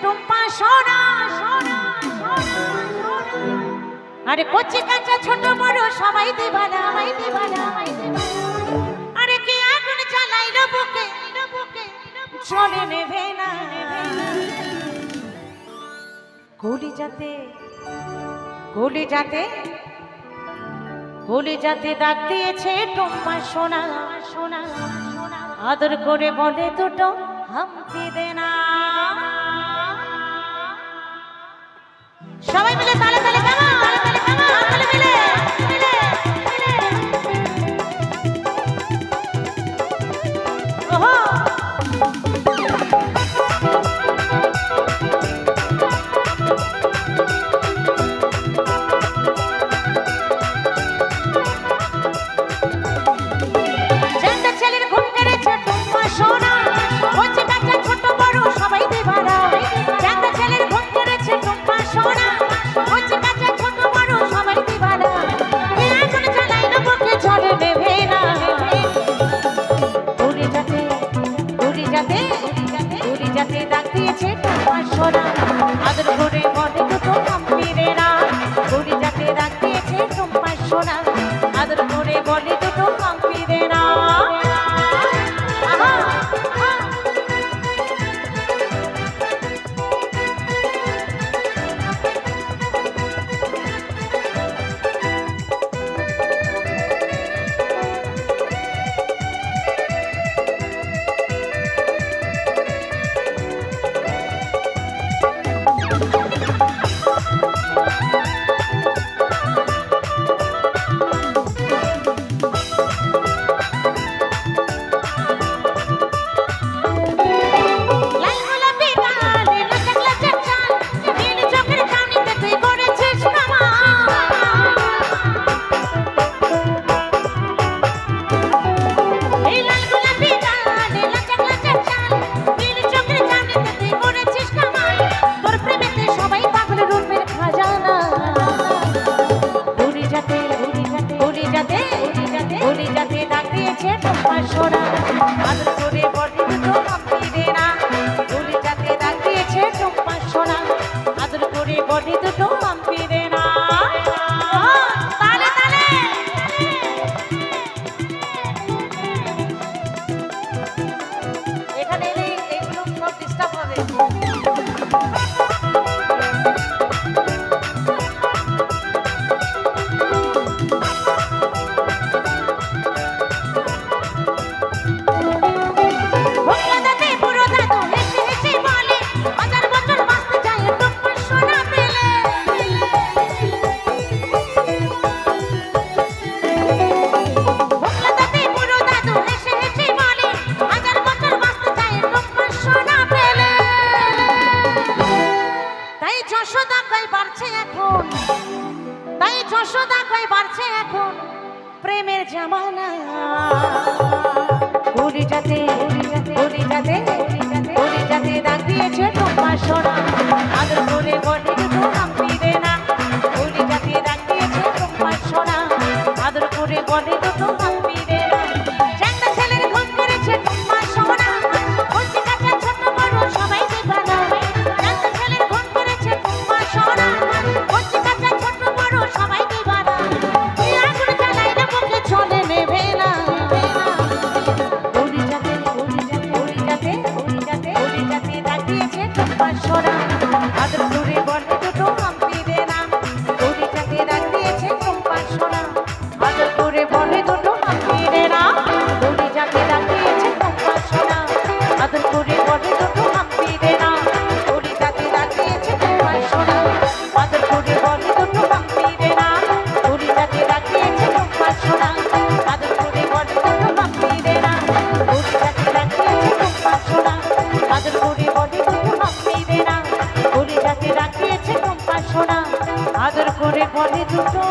টুম্পা সোনা সোনা আরে কচি কাঁচা ছোট বড় সবাই দিবানা আরে কি আগুন জ্বালাইলো বুকে চলে নেবে না কলি যাতে ডাক দিয়েছে টুম্পা সোনা সোনা আদর করে বলে দুটো হাম্পি দে না সবাই মিলে তালে তালে তালে মিলে ওহো আদর করে বলে দুটো হাম্পি দে না গড়ি যাতে ডাক দিয়েছে টুম্পা সোনা আদর করে বলে দুটো হাম্পি দে না আদর করে বলে দুটো হাম্পি দে না গলি যাতে ডাক দিয়েছে টুম্পা সোনা আদর করে বলে দুটো হাম্পি দে না তালে তালে এখানে এলে এগুলো সব ডিস্টার্ব হবে যশোদা কই বাড়ছে এখন প্রেমের জামানা গলি যাতে ডাক দিয়েছে টুম্পা সোনা আদর করে বলে দুটো হাম্পি দে না গলি যাতে ডাক দিয়েছে টুম্পা সোনা আদর করে বলে দুটো হাম্পি দে না একটা ছেলের ঘুম করেছে টুম্পা সোনা কচি কাঁচা ছোট বড় সবাই দিবানা একটা ছেলের ঘুম করেছে টুম্পা সোনা কচি কাঁচা ছোট বড় সবাই দিবানা তুই আগুন জ্বালাইলে বুকে চলে নেবে না গলি যাতে ডাক দিয়েছে টুম্পা সোনা আদর করে বলে দুটো হাম্পি দে না গলি যাতে ডাক দিয়েছে টুম্পা সোনা আদর করে বলে দুটো হাম্পি দে না গলি যাতে ডাক দিয়েছে টুম্পা সোনা আদর করে বলে দুটো হাম্পি দে না গলি যাতে ডাক দিয়েছে টুম্পা সোনা আদর করে বলে দুটো হাম্পি দে না গলি যাতে ডাক দিয়েছে টুম্পা সোনা আদর করে বলে দুটো হাম্পি দে না গলি যাতে ডাক দিয়েছে টুম্পা সোনা আদর করে বলে দুটো হাম্পি দে না গলি যাতে ডাক দিয়েছে টুম্পা সোনা আদর করে বলে দুটো